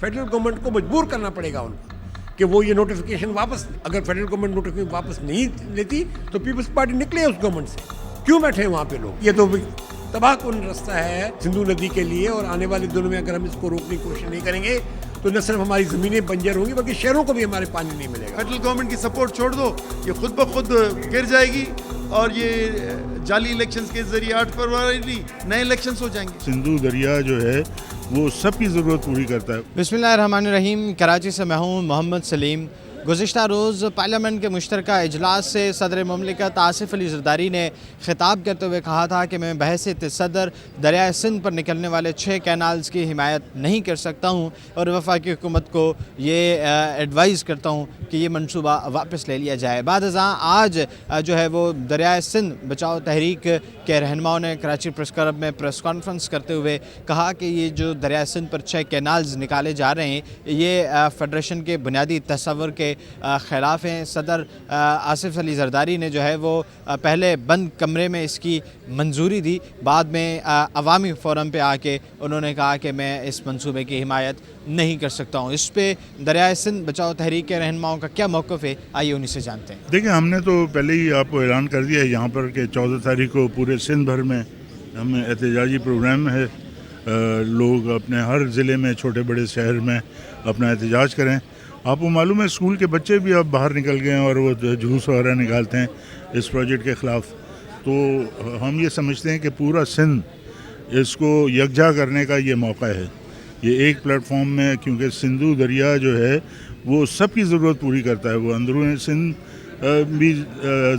Federal government को मजबूर करना पड़ेगा उनको कि वो ये नोटिफिकेशन वापस, अगर फेडरल गवर्नमेंट नोटिफिकेशन वापस नहीं लेती तो पीपल्स पार्टी निकले उस गवर्नमेंट से। क्यों बैठे हैं वहाँ पे लोग? ये तो तबाह कुन रास्ता है सिंधु नदी के लिए, और आने वाले दिनों में अगर हम इसको रोकने की कोशिश नहीं करेंगे तो न सिर्फ हमारी ज़मीनें बंजर होंगी बल्कि शहरों को भी हमारे पानी नहीं मिलेगा। फेडरल गवर्नमेंट की सपोर्ट छोड़ दो, ये खुद ब खुद गिर जाएगी और ये जाली इलेक्शंस के जरिए 8 फरवरी नए इलेक्शंस हो जाएंगे। सिंधु दरिया जो है वो सबकी ज़रूरत पूरी करता है। बिस्मिल्लाहिर्रहमानिर्रहीम। कराची से मैं हूँ मोहम्मद सलीम। गुज़िश्ता रोज़ पार्लियामेंट के मुश्तरका इजलास से सदर मुमलिकत आसिफ अली ज़रदारी ने ख़िताब करते हुए कहा था कि मैं बहैसियत सदर दरियाए सिंध पर निकलने वाले 6 कैनाल्स की हिमायत नहीं कर सकता हूँ और वफाकी हुकूमत को ये एडवाइज़ करता हूँ कि ये मनसूबा वापस ले लिया जाए। बाद आज जो है वो दरियाए सिंध बचाओ तहरीक के रहनुमाओं ने कराची प्रेस क्लब में प्रेस कॉन्फ्रेंस करते हुए कहा कि ये जो दरियाए सिंध पर 6 कैनाल्स निकाले जा रहे हैं ये फेडरेशन के बुनियादी तस्वर के ख़िलाफ़ हैं। सदर आसिफ अली ज़रदारी ने जो है वो पहले बंद कमरे में इसकी मंजूरी दी, बाद में अवामी फ़ोरम पे आके उन्होंने कहा कि मैं इस मंसूबे की हिमायत नहीं कर सकता हूँ। इस पे दरियाए सिंध बचाओ तहरीक के रहनुमाओं का क्या मौक़िफ़ है, आइए उन्हीं से जानते हैं। देखिए, हमने तो पहले ही आपको ऐलान कर दिया है यहाँ पर कि 14 तारीख को पूरे सिंध भर में हमें एहतजाजी प्रोग्राम है। लोग अपने हर ज़िले में छोटे बड़े शहर में अपना एहतजाज करें। आपको मालूम है स्कूल के बच्चे भी अब बाहर निकल गए हैं और वो जुलूस वगैरह निकालते हैं इस प्रोजेक्ट के ख़िलाफ़। तो हम ये समझते हैं कि पूरा सिंध इसको यकजा करने का ये मौका है, ये एक प्लेटफॉर्म में, क्योंकि सिंधु दरिया जो है वो सबकी ज़रूरत पूरी करता है। वो अंदरून सिंध भी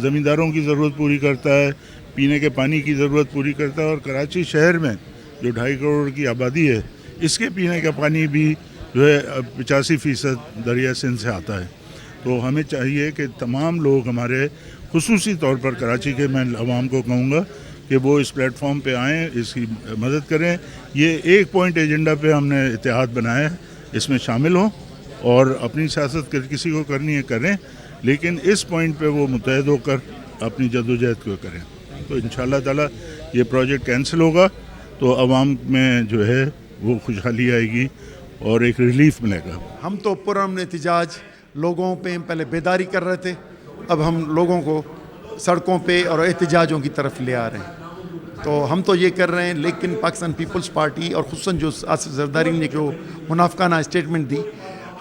ज़मींदारों की ज़रूरत पूरी करता है, पीने के पानी की ज़रूरत पूरी करता है, और कराची शहर में जो 2.5 करोड़ की आबादी है इसके पीने का पानी भी जो है 85% दरिया सिंध से आता है। तो हमें चाहिए कि तमाम लोग हमारे खुसूसी तौर पर कराची के, मैं आवाम को कहूँगा कि वो इस प्लेटफॉर्म पे आएँ, इसकी मदद करें। ये एक पॉइंट एजेंडा पे हमने इत्तेहाद बनाया है, इसमें शामिल हों और अपनी सियासत किसी को करनी है करें, लेकिन इस पॉइंट पे वो मुतहद होकर अपनी जद्दोजहद को करें। तो इंशाअल्लाह ताला ये प्रोजेक्ट कैंसिल होगा तो आवाम में जो है वो खुशहाली आएगी और एक रिलीफ मिलेगा। हम तो पुरअमन एहतजाज लोगों पे पहले बेदारी कर रहे थे, अब हम लोगों को सड़कों पे और एहतजाजों की तरफ ले आ रहे हैं। तो हम तो ये कर रहे हैं, लेकिन पाकिस्तान पीपल्स पार्टी और खुसूसन जो आसिफ ज़रदारी ने जो मुनाफिकाना स्टेटमेंट दी,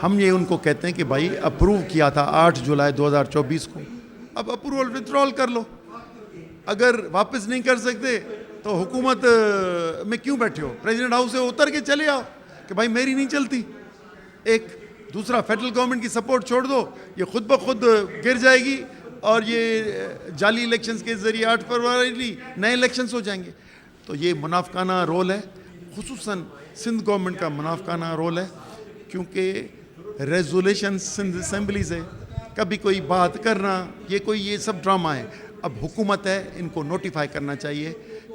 हम ये उनको कहते हैं कि भाई अप्रूव किया था 8 जुलाई 2024 को, अब अप्रूवल विथड्रॉल कर लो। अगर वापस नहीं कर सकते तो हुकूमत में क्यों बैठे हो? प्रेसिडेंट हाउस से उतर के चले आओ कि भाई मेरी नहीं चलती। एक दूसरा, फेडरल गवर्नमेंट की सपोर्ट छोड़ दो, ये खुद ब खुद गिर जाएगी और ये जाली इलेक्शंस के ज़रिए 8 फरवरी नए इलेक्शंस हो जाएंगे। तो ये मुनाफिकाना रोल है, खुसूसन सिंध गवर्नमेंट का मुनाफिकाना रोल है, क्योंकि रेजोल्यूशन सिंध असम्बली से कभी कोई बात करना, ये सब ड्रामा है। अब हुकूमत है, इनको नोटिफाई करना चाहिए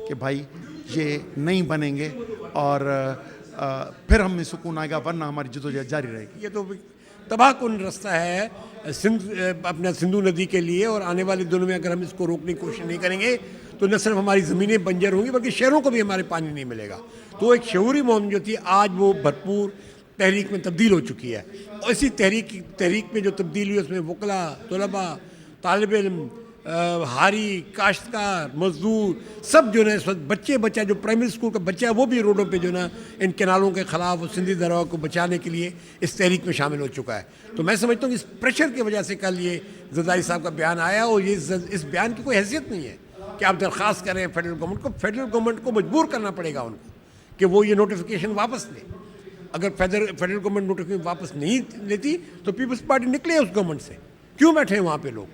कि भाई ये नहीं बनेंगे और फिर हमें सुकून आएगा, वरना हमारी जदोजहद जारी रहेगी। ये तो तबाह कुन रास्ता है अपना सिंधु नदी के लिए, और आने वाले दिनों में अगर हम इसको रोकने की कोशिश नहीं करेंगे तो न सिर्फ हमारी ज़मीनें बंजर होंगी बल्कि शहरों को भी हमारे पानी नहीं मिलेगा। तो एक शऊरी मौम जो थी आज वो भरपूर तहरीक में तब्दील हो चुकी है, और इसी तहरीक में जो तब्दील हुई उसमें वकला, तलबा, तालिब इल्म, हारी, काश्तकार, मजदूर सब जो है इस वक्त बच्चा जो प्राइमरी स्कूल का बच्चा है वो भी रोडों पे जो ना इन कैनालों के ख़िलाफ़ और सिंधी दरिया को बचाने के लिए इस तहरीक में शामिल हो चुका है। तो मैं समझता हूँ कि इस प्रेशर की वजह से कल ये ज़रदारी साहब का बयान आया, और ये इस बयान की कोई हैसियत नहीं है कि आप दरख्वास्त करें फेडरल गवर्नमेंट को मजबूर करना पड़ेगा उनको कि वो ये नोटिफिकेशन वापस ले। अगर फेडरल गवर्नमेंट नोटिफिकेशन वापस नहीं लेती तो पीपल्स पार्टी निकले उस गवर्नमेंट से। क्यों बैठे हैं वहाँ पे लोग?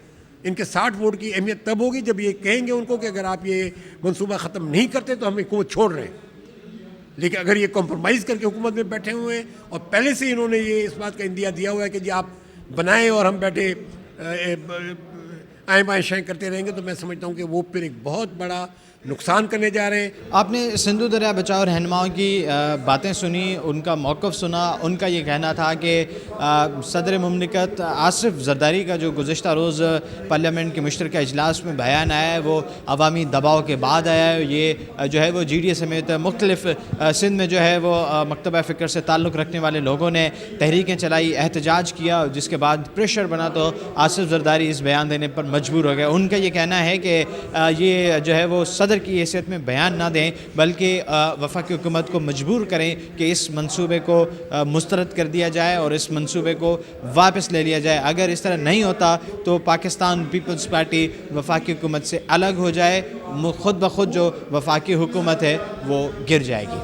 इनके 60 वोट की अहमियत तब होगी जब ये कहेंगे उनको कि अगर आप ये मनसूबा ख़त्म नहीं करते तो हम हुकूमत छोड़ रहे हैं। लेकिन अगर ये कॉम्प्रोमाइज़ करके हुकूमत में बैठे हुए हैं और पहले से इन्होंने ये इस बात का इंदिया दिया हुआ है कि जी आप बनाएं और हम बैठे आएँ बाएँ शाएँ करते रहेंगे, तो मैं समझता हूँ कि वो फिर एक बहुत बड़ा नुकसान करने जा रहे हैं। आपने सिंधु दरिया बचाओ रहनुमाओं की बातें सुनी, उनका मौक़िफ़ सुना। उनका ये कहना था कि सदर मुमलिकत आसिफ जरदारी का जो गुज़िश्ता रोज़ पार्लियामेंट के मुश्तरका इजलास में बयान आया है वो अवामी दबाव के बाद आया है। ये जो है वो GDA समेत मुख्तलिफ सिंध में जो है वो मकतबा फ़िक्र से ताल्लुक़ रखने वाले लोगों ने तहरीकें चलाई, एहतजाज किया, जिसके बाद प्रेशर बना तो आसिफ जरदारी इस बयान देने पर मजबूर हो गए। उनका ये कहना है कि ये जो है वो सदर की हैसियत में बयान ना दें, बल्कि वफाकी हुकूमत को मजबूर करें कि इस मंसूबे को मुस्तरद कर दिया जाए और इस मंसूबे को वापस ले लिया जाए। अगर इस तरह नहीं होता तो पाकिस्तान पीपल्स पार्टी वफाकी हुकूमत से अलग हो जाए, खुद ब खुद जो वफाकी हुकूमत है वो गिर जाएगी।